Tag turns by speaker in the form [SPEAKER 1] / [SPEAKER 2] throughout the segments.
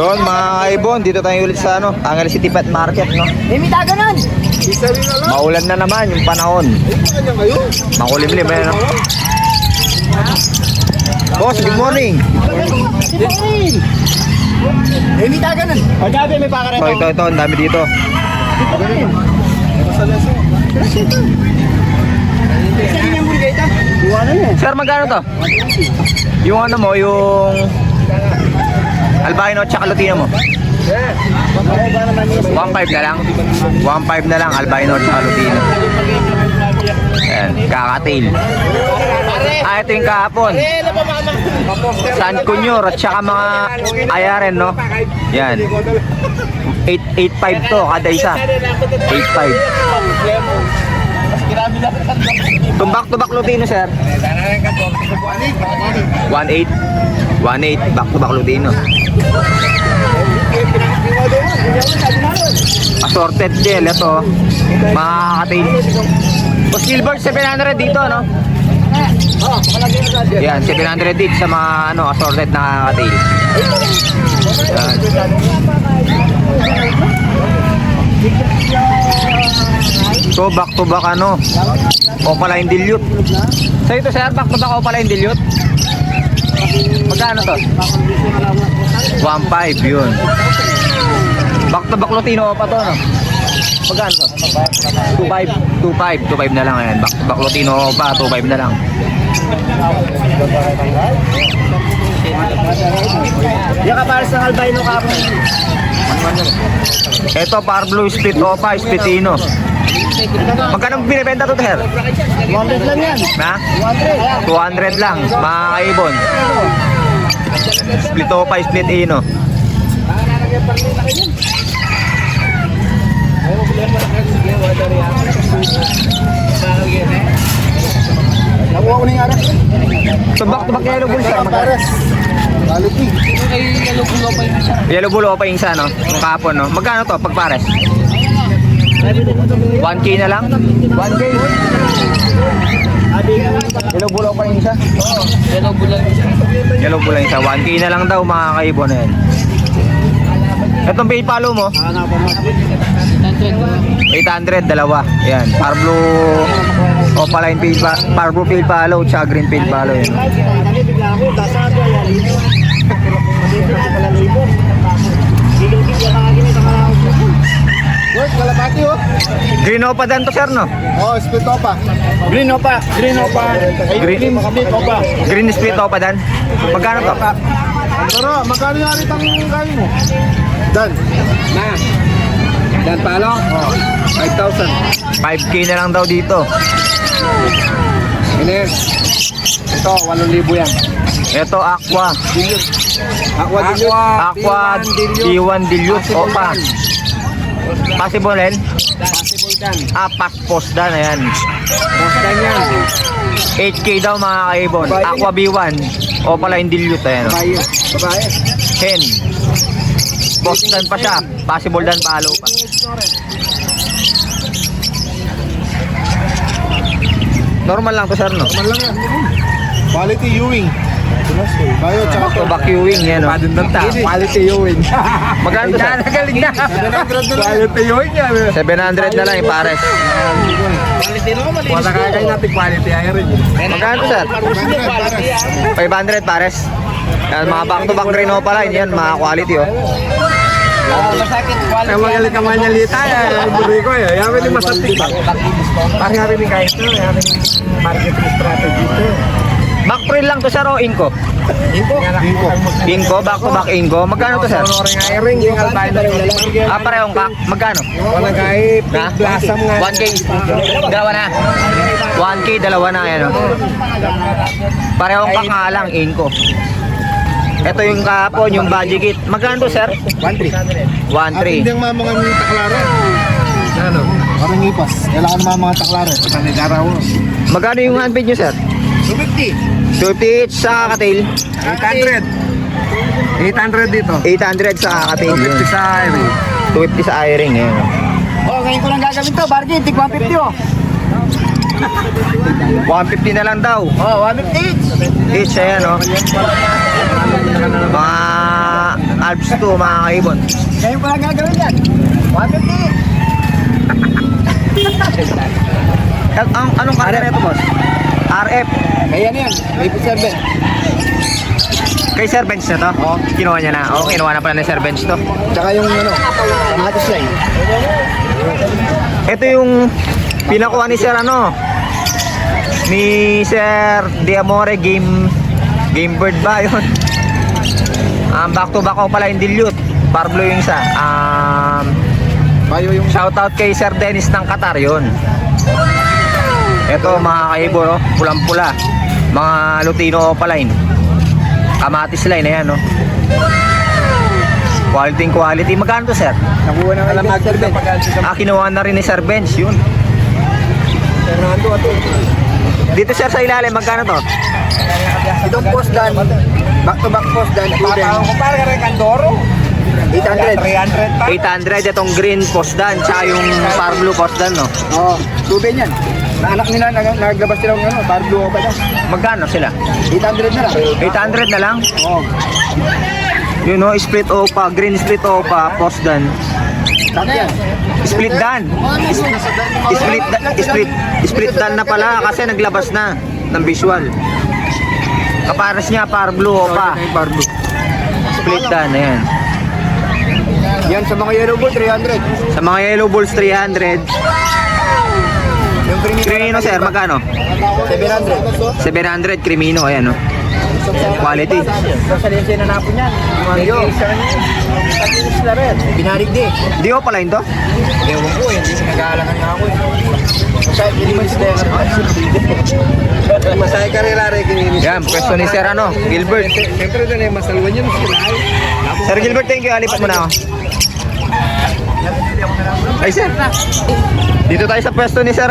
[SPEAKER 1] Yun mga kaibon, dito tayo ulit sa Angeles City Pet Market, no?
[SPEAKER 2] Limita ganun.
[SPEAKER 1] Maulan na naman yung panahon. Makulimlim, no? Boss, good morning.
[SPEAKER 2] Limita ganun.
[SPEAKER 3] Pagkabi may pakare
[SPEAKER 1] So ito, ang dami dito. Sir, magkano to? Yung ano mo, yung albino at saka Lutino mo. 1.5 na lang. 1.5 na lang albino at saka Lutino. Ayan, kakatail. Ito yung kahapon. San Cunyur at saka mga ayaren, no? Yan. 8.5 to kada isa. 8.5. Tumbak to back Lutino, sir. 1.8. 1.8 back to back Lutino. Assorted gel ito. Makakatail. O Silver 700 dito, no? Yan, 700 dito sa mga assorted na kakatail. Yan. So back to back Opaline dilute. So ito sir, back to back Opaline dilute. Magkano to? 1.5 yun. Back to back Lutino pa to, no? Magkano to? 2.5 na lang yan. Back to back Lutino pa, 2.5 na lang.
[SPEAKER 2] Yung kapares ng albino kapon.
[SPEAKER 1] Ito par blue split opa, spitino. Magkano binibenta to, sir?
[SPEAKER 2] 100 lang yan.
[SPEAKER 1] Na? 200 lang, mga kaibon. Split opa, split ino.
[SPEAKER 2] Nakuha ko na yung aras.
[SPEAKER 1] So back to back yellow bull, sir.
[SPEAKER 2] Kapares. Quality.
[SPEAKER 1] Yellow bull opa yung isa, no? Yung kahapon, no? Magkano to pag pares? 1K na lang? 1K? Yellow bull opa yung isa? Yellow bull yung isa. 1K na lang daw, mga kaibon na yan. Itong pay palo mo? 800, dalawa. Yan, par blue opaline pay par blue pay palo, tsaka green pay palo yan. Green opa dan to, sir, no?
[SPEAKER 3] Oh, split opa.
[SPEAKER 2] Green opa. Green opa.
[SPEAKER 1] Green
[SPEAKER 3] Split opa.
[SPEAKER 1] Green split opa dan. Magkano to?
[SPEAKER 3] Pero, magkano yung arit ang kain mo? Dan.
[SPEAKER 2] Dan palo?
[SPEAKER 3] Oh, 5,000.
[SPEAKER 1] 5K na lang daw dito.
[SPEAKER 3] Ines. Ito, 8,000 yan.
[SPEAKER 1] Ito aqua. Aqua D1 dilute opa. Possible yan?
[SPEAKER 3] Possible dan.
[SPEAKER 1] Paspos dan, ayan.
[SPEAKER 3] Bostan yan.
[SPEAKER 1] 8K daw, mga kaibon. Aqua B1 opaline dilute, ayan.
[SPEAKER 3] Babae.
[SPEAKER 1] Hen. Boston pa siya. Possible dan palo pa. Normal lang to, sir, no?
[SPEAKER 3] Naman lang yan. Quality Ewing. Bayo, tsaka
[SPEAKER 1] Back to back queuing yan, no?
[SPEAKER 3] Quality Ewing.
[SPEAKER 1] Magkano to, sir?
[SPEAKER 2] Galing na.
[SPEAKER 3] 700 na lang.
[SPEAKER 2] Quality yun yan.
[SPEAKER 1] 700 na lang yung pares.
[SPEAKER 3] Wala kaya natin quality ay rin.
[SPEAKER 1] Magkano to, sir? 500 pares. Yan, mga back to back rin pala. Yan, mga quality, oh.
[SPEAKER 2] Masakit.
[SPEAKER 3] Kaya magaling ka manyalita, buri ko eh. Yamin yung masatik. Parang natin yung kahit ito, yamin yung marketing strategy ito.
[SPEAKER 1] Back trail lang to, sir, o inko?
[SPEAKER 3] Inko.
[SPEAKER 1] Inko, back to back inko. Magkano to, sir?
[SPEAKER 3] Sonoring airing, yung albino yung
[SPEAKER 1] Parehong ka. Magkano?
[SPEAKER 3] wala kahit
[SPEAKER 1] Na?
[SPEAKER 3] blasam nga.
[SPEAKER 1] 1K. Dalawa na. 1K, dalawa na, yan, oh. Parehong ka nga lang, inko. Ito yung kahapon, yung budget kit. Magkano to, sir?
[SPEAKER 3] 1-3.
[SPEAKER 1] 1.3.
[SPEAKER 3] Hindi ang mga taklaro. Ano? Parang ngipas. Kailangan mga taklaro. Panigaraw.
[SPEAKER 1] Magkano yung handbid nyo, sir?
[SPEAKER 3] 250.
[SPEAKER 1] 250 each sa kakatil.
[SPEAKER 3] 800. 800 dito.
[SPEAKER 1] 800 sa kakatil.
[SPEAKER 3] 250 sa airing.
[SPEAKER 1] 250 sa airing, eh.
[SPEAKER 2] Oh, ngayon ko lang gagawin to. Bargain, tig 150 oh.
[SPEAKER 1] 150 na lang daw.
[SPEAKER 2] Oh, 150 each.
[SPEAKER 1] Each, ayan, oh. Mga Alps 2 mga kaibon.
[SPEAKER 2] Ngayon ko lang gagawin yan. 150.
[SPEAKER 1] Anong karga na ito, boss? RF.
[SPEAKER 2] Kaya yan. May servant.
[SPEAKER 1] Kay Sir Bench na to?
[SPEAKER 2] Oo.
[SPEAKER 1] Kinuha niya na. Oo, kinuha na pala ni Sir Bench to.
[SPEAKER 2] Tsaka yung kamatis line.
[SPEAKER 1] Ito yung pinakuha ni Sir ni Sir De Amore Game Bird ba yun? Back to back ko pala yung dilute. Parblo yung isa.
[SPEAKER 2] Bayo yung
[SPEAKER 1] Shoutout kay Sir Dennis ng Qatar yun. Ito mga kaibon, pulang-pula. Mga Lutino Opaline. Kamatis line, ayan, no? Quality. Magkano to, sir?
[SPEAKER 2] nakuha ng alamag servant.
[SPEAKER 1] Kinuha na rin ni Sir Bench, yun.
[SPEAKER 2] Fernando ato.
[SPEAKER 1] Dito, sir, sa ilalim, magkano to?
[SPEAKER 2] Itong post dan. Back to back post dan.
[SPEAKER 3] Ko para ka rin Candoro.
[SPEAKER 2] 800.
[SPEAKER 3] 300 pa.
[SPEAKER 1] 800, itong green postdan, tsaka yung far blue postdan, no?
[SPEAKER 2] Oo. Tubig yan. Na anak nila naglabas sila ng pardo pa yan.
[SPEAKER 1] Magkano sila?
[SPEAKER 2] 800 na lang.
[SPEAKER 1] 800 na lang?
[SPEAKER 2] Oo.
[SPEAKER 1] Yun, no? Split opa, green split opa, postdan.
[SPEAKER 2] Sakto yan.
[SPEAKER 1] Split dan. Split dan na pala kasi naglabas na ng visual. Kapares niya par blue o pa.
[SPEAKER 2] Pardo.
[SPEAKER 1] Split dan, ayan.
[SPEAKER 2] Yan sa mga yellow ball 300.
[SPEAKER 1] Sa mga yellow balls 300.
[SPEAKER 2] Yung
[SPEAKER 1] Crimino, sir, magkano?
[SPEAKER 2] 700.
[SPEAKER 1] 700 Crimino, ayan, no? Quality.
[SPEAKER 2] Sa salense na napon yan. Yo. Binarig di.
[SPEAKER 1] Di o pala ito?
[SPEAKER 2] Ewan ko eh. Hindi nag-aalangan nga ako eh. Hindi man sila
[SPEAKER 3] Masaya ka rin lari kininis.
[SPEAKER 1] Yan, pwesto ni Sir Gilbert.
[SPEAKER 3] Siyempre doon yung masalwan yun.
[SPEAKER 1] Sir Gilbert, thank you. Alipat mo na ako. Ay, sir. Dito tayo sa pwesto ni Sir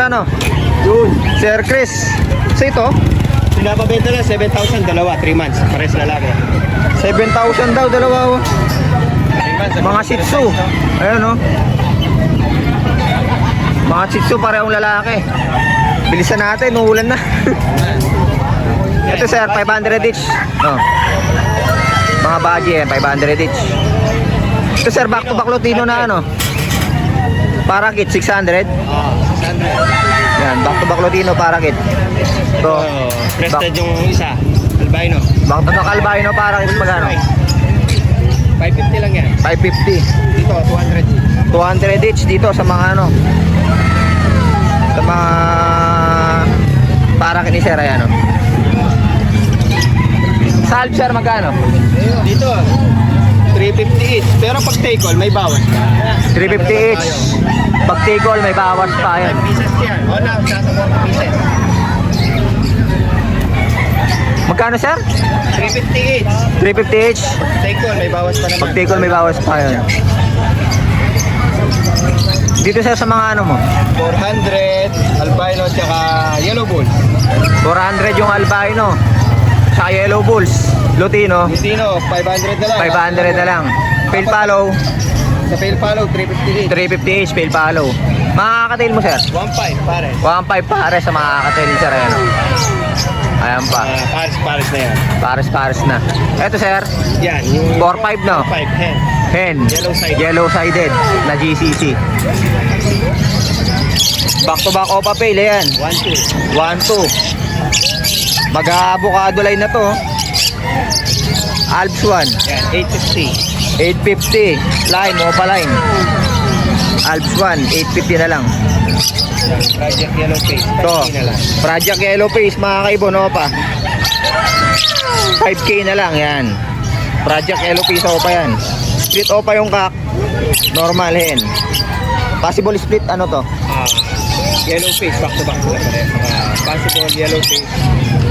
[SPEAKER 2] Yun.
[SPEAKER 1] Sir Chris. So ito,
[SPEAKER 3] Pinapabenta na 7,000, dalawa, 3 months. Pares lalaki.
[SPEAKER 1] 7,000 daw, dalawa. Mga Shih Tzu. Ayan, no? Mga Shih Tzu, parehong lalaki. Bilisan natin, uulan na. Ito, sir, 500 each. No. Mga baji, 500 each. Ito, sir, back to back Lutino na Parakit, 600. Yan, back to back Lutino, Parakit. Ito,
[SPEAKER 3] Prested yung isa, albino.
[SPEAKER 1] back to back Albino, Parakit, magkano?
[SPEAKER 3] 550 lang yan.
[SPEAKER 1] 550.
[SPEAKER 3] Dito, 200.
[SPEAKER 1] 200 each dito sa mga sa mga para ni Sir, ayan, Sa Alps, sir, magkano?
[SPEAKER 3] Dito, 350 each. Pero pag take all, may bawas.
[SPEAKER 1] 350 each. Pag take all, may bawas pa yan.
[SPEAKER 3] 5 pieces yan. O na, nasa 4 pieces.
[SPEAKER 1] Magkano, sir?
[SPEAKER 3] 350 each.
[SPEAKER 1] 350 each.
[SPEAKER 3] Take all, may bawas pa naman.
[SPEAKER 1] Pag take all, may bawas pa yan. Dito, sir, sa mga mo?
[SPEAKER 3] 400, albino, tsaka yellow bull.
[SPEAKER 1] 400 yung albino. Sa yellow bulls. Lutino,
[SPEAKER 3] Lutino, 500 na lang.
[SPEAKER 1] 500 na lang. Pale follow,
[SPEAKER 3] Sa pale follow, 350 each.
[SPEAKER 1] 350 each. Pale follow. Makakatail mo, sir?
[SPEAKER 3] 1.5 pare.
[SPEAKER 1] 1.5 pare sa mga kakatail ni Sir, ayan, Ayan pa.
[SPEAKER 3] Pares na yan.
[SPEAKER 1] Pares na. Eto, sir,
[SPEAKER 3] Yan, yung
[SPEAKER 1] 4.5, no?
[SPEAKER 3] 5 hen.
[SPEAKER 1] Hen.
[SPEAKER 3] Yellow-sided.
[SPEAKER 1] Yellow-sided na GCC. Back to back Opa Pale, ayan.
[SPEAKER 3] 1.2.
[SPEAKER 1] 1.2. Mag-avocado line na to. Alps 1.
[SPEAKER 3] Yan, 850.
[SPEAKER 1] 850. Line, Opa line. Alps 1, 850 na lang.
[SPEAKER 3] Project Yellow Face.
[SPEAKER 1] To.
[SPEAKER 3] 5K na lang.
[SPEAKER 1] Project Yellow Face, mga kaibon, Opa. 5K na lang, yan. Project Yellow Face, Opa yan. Split Opa yung kak. Normal hen. Possible split, ano to?
[SPEAKER 3] Yellow Face, back to back sila pareho. Possible Yellow Face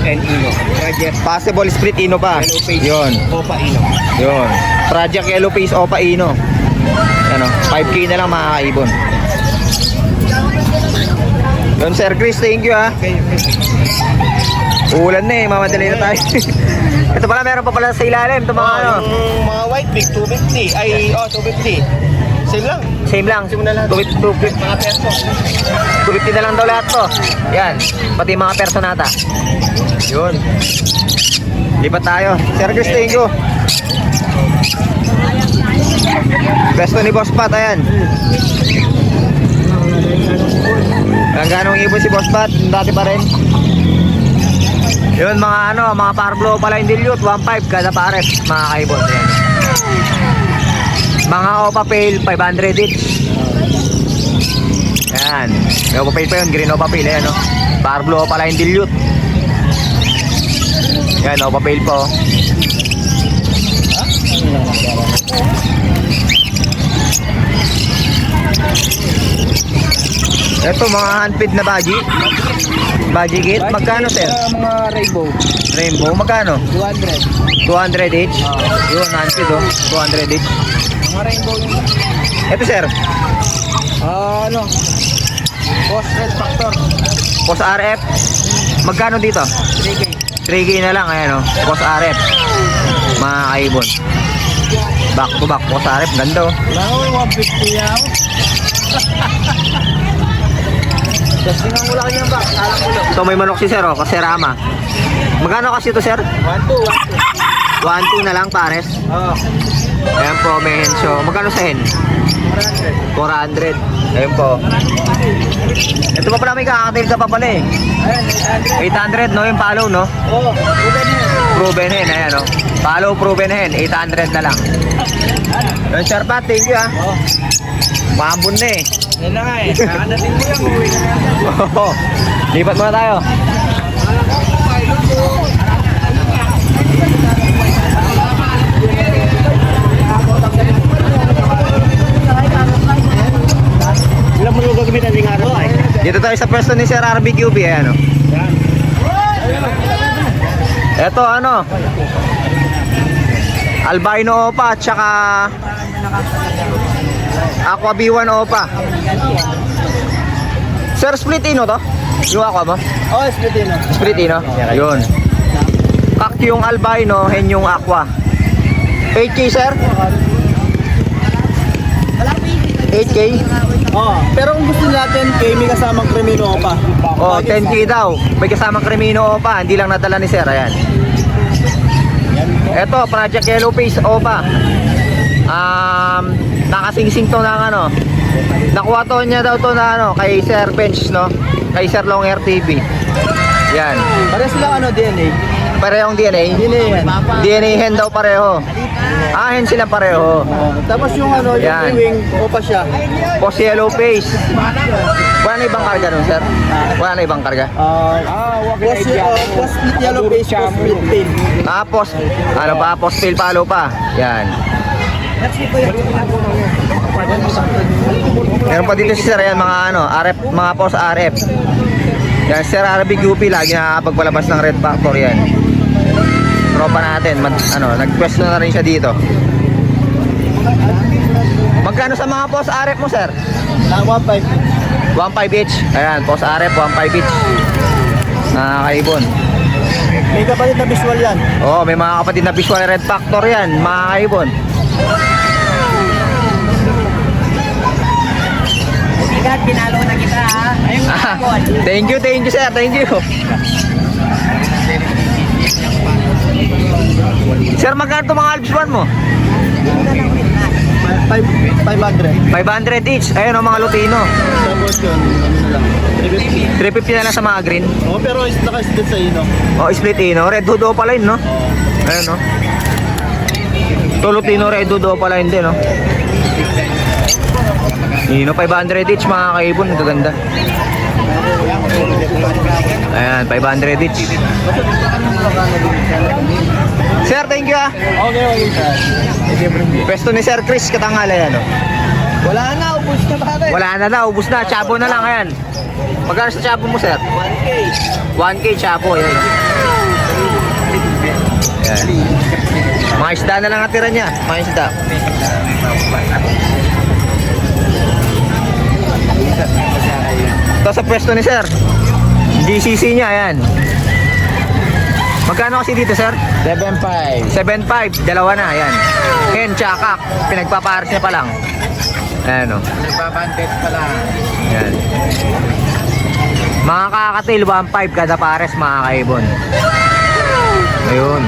[SPEAKER 3] and Ino. Project
[SPEAKER 1] Possible split Ino pa.
[SPEAKER 3] Yellow Face.
[SPEAKER 1] Yun.
[SPEAKER 3] Opa Ino.
[SPEAKER 1] Yun. Project Yellow Face Opa Ino. Ano, 5K na lang, mga kaibon. Yun, Sir Chris, thank you,
[SPEAKER 3] Okay, okay.
[SPEAKER 1] Ulan na mamadali na tayo. Ito pala, meron pa pala sa ilalim. Ito mga
[SPEAKER 3] Yung mga white big, 250. Ay, 250. Same lang.
[SPEAKER 1] Same lang.
[SPEAKER 3] Same na lahat.
[SPEAKER 1] 250
[SPEAKER 3] Mga perso.
[SPEAKER 1] na lang daw lahat to. Yan. Pati mga personata. Yun. Lipat tayo. Sir Chris, thank you. Pwesto ni Boss Pat, ayan. Ganong ibon si Boss Pat, dati pa rin. Yun mga ano, mga parblo pala yung dilute, 1.5 kada pares, mga kaibon. Ayan. Mga Opa Pale, 500 each. Ayan. May Opa Pale pa yun, green Opa Pale, ayan o. Parblo pala yung dilute. Ayan, Opa Pale po. Ito mga handpid na baji. Baji kit, magkano sir?
[SPEAKER 2] Mga rainbow.
[SPEAKER 1] Rainbow, magkano?
[SPEAKER 2] 200.
[SPEAKER 1] 200 each. Yun, handpid oh. 200 each.
[SPEAKER 2] Mga rainbow yun.
[SPEAKER 1] Ito sir,
[SPEAKER 2] Ano? Post red factor.
[SPEAKER 1] Post RF. Magkano dito?
[SPEAKER 2] 3K.
[SPEAKER 1] 3K na lang, ayan oh. Post RF. Mga kaibon. Back to back, Post RF. Ganda oh.
[SPEAKER 2] Wala ko, 150 yan. Kasi nga mula kanyang back. Alam ko lang.
[SPEAKER 1] Ito may manok si sir oh, Kaserama. Magkano kasi ito sir?
[SPEAKER 2] 1-2.
[SPEAKER 1] 1-2 na lang pares.
[SPEAKER 2] Oo.
[SPEAKER 1] Ayan po, may hensyo. Magkano sa hen? 400. Ayan po. Ito pa pala may kakatail ka pa pala eh.
[SPEAKER 2] Ayan,
[SPEAKER 1] 800 no, yung follow no?
[SPEAKER 2] Oo. Proven yan.
[SPEAKER 1] Proven hen, ayan no. Follow proven hen, 800 na lang. Yun sir Pat, thank you ah.
[SPEAKER 2] Oo.
[SPEAKER 1] Maambon na eh.
[SPEAKER 2] Yan na nga eh. Kakanatin mo yan. Uwi na yan.
[SPEAKER 1] Oo. Lipat muna tayo.
[SPEAKER 2] Ilan mo yung gagamitan ng araw ay?
[SPEAKER 1] Dito tayo sa pwesto ni Sir RBQB, ayan o. Eto ano, albino opa at saka aqua B1 opa. Sir, split ino to? Yung aqua mo?
[SPEAKER 2] Oo, split yun.
[SPEAKER 1] Split ino? Yun. Kak yung albino, hen yung aqua. 8K sir? 8K?
[SPEAKER 2] Oo. Pero kung gusto natin, may kasamang krimino pa.
[SPEAKER 1] Oh, 10K daw. May kasamang krimino opa, hindi lang nadala ni sir, ayan. Eto, Project Yellow Face opa. Nakasingsing to ng ano. Nakuha to niya daw to na ano, kay Sir Bench, no? Kay Sir Long Air TV. Yan.
[SPEAKER 2] Pares sila ano, DNA.
[SPEAKER 1] Parehong DNA?
[SPEAKER 2] DNA yan.
[SPEAKER 1] DNA hen daw pareho. Hen sila pareho.
[SPEAKER 2] Tapos yung ano, yung
[SPEAKER 1] Yan.
[SPEAKER 2] wing, opa siya.
[SPEAKER 1] Post Yellow Face. Wala na ibang karga nun, sir? Wala na ibang karga?
[SPEAKER 2] Post split yellow face, post split tail.
[SPEAKER 1] Post, ano pa? Post tail palo pa. Yan. Meron pa dito si sir, yan mga ano, RF, mga post RF. Yan, Sir RBQP, lagi nakakapagpalabas ng Red Factor yan. Tropa natin, nag-question na rin siya dito. Magkano sa mga post RF mo, sir?
[SPEAKER 2] 1.5.
[SPEAKER 1] 1.5 each. Ayan, post RF, 1.5 each. Nakakaibon.
[SPEAKER 2] May kapatid na visual yan.
[SPEAKER 1] Oo, may mga kapatid na visual Red Factor yan, mga kaibon.
[SPEAKER 2] Sigat, pinalo na kita ha. Ayun
[SPEAKER 1] Thank you sir, thank you. Sir, magkano itong mga Alps 1 mo?
[SPEAKER 2] 500.
[SPEAKER 1] 500 each. Ayun ang mga Lutino.
[SPEAKER 2] Tapos yun, ano na lang.
[SPEAKER 1] 350 na lang sa mga green.
[SPEAKER 2] Oo, pero naka-split sa ino.
[SPEAKER 1] O, split ino. Red Hood pala yun, no? Ayun, no? Ito Lutino, Red Hood pala yun din, no? Ino, 500 each, mga kaibon. Gaganda. Ayan, 500 each. Sir, thank you ah.
[SPEAKER 2] Okay.
[SPEAKER 1] Pwesto ni Sir Chris, Katangala yan, no?
[SPEAKER 2] Wala na, ubus na ba?
[SPEAKER 1] Wala na daw, ubus na. Chabo na lang, ayan. Magkano sa chabo mo, sir?
[SPEAKER 2] 1K.
[SPEAKER 1] 1K chabo, ayan. Ayan. Mga isda na lang natira niya. Mga isda. Ito sa pwesto ni sir. GCC niya, ayan. Magkano kasi dito, sir?
[SPEAKER 2] 7.5.
[SPEAKER 1] 7.5, dalawa na, ayan. Hen, tsakak. Pinagpapares niya pa lang. Ayan, o.
[SPEAKER 2] Nagpapantet pala.
[SPEAKER 1] Ayan. Mga kakatil, 1.5 kada pares, mga kaibon. Ayun.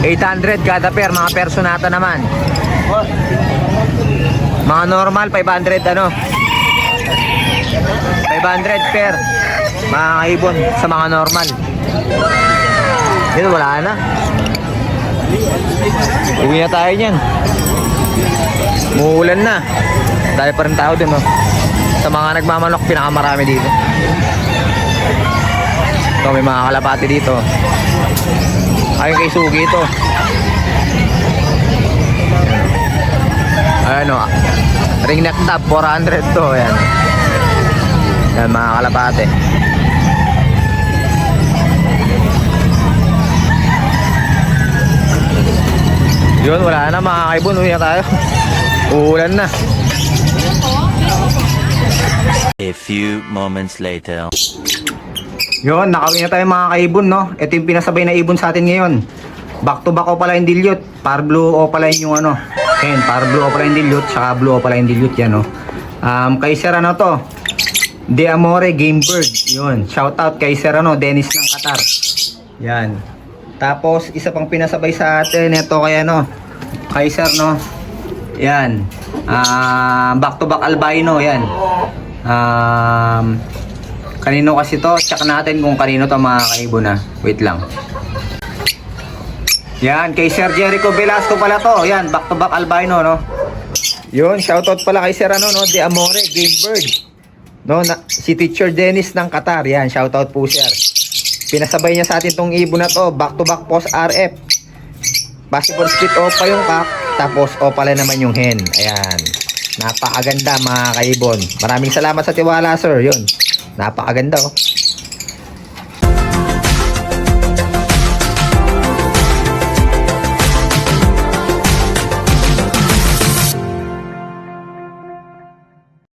[SPEAKER 1] 800 kada pair, mga personata naman. Mga normal 500 ano. 500 pair. Mga ibon sa mga normal. Dito wala na. Uwi na tayo niyan. Muulan na. Dahil pa rin tao dun, no? Sa mga nagmamanok, pinakamarami dito. Ito, may mga kalapati dito. Ayun kay Sugi ito. Ayan, o. Ring neck top, 400 to. Ayan. Ayan, mga kalapati. Yun, wala na mga kaibon. Uwi na tayo. Uulan na.
[SPEAKER 4] A few moments later.
[SPEAKER 1] Yun, nakawin na tayo mga kaibon, no? Ito yung pinasabay na ibon sa atin ngayon. Back to back o pala yung dilute. Par blue o pala yung ano. Ayan, par blue o pala yung dilute. Saka blue o pala yung dilute yan, no? Kay Sir ano to? De Amore Game Bird. Yun, shout out kay Sir ano, Dennis ng Qatar. Yan. Tapos, isa pang pinasabay sa atin. Ito kay ano, kay Sir, no? Yan. Back to back albino, yan. Kanino kasi to? Check natin kung kanino to mga kaibon na. Wait lang. Yan, kay Sir Jericho Velasco pala to. Yan, back to back albino, no? Yun, shoutout pala kay Sir ano, no? De Amore, Game Bird. No, si Teacher Dennis ng Qatar. Yan, shoutout po Sir. Pinasabay niya sa atin tong ibon na to. Back to back post RF. Possible split opa yung cock. Tapos opala naman yung hen. Ayan. Napakaganda mga kaibon. Maraming salamat sa tiwala sir. Yun. Napakaganda oh.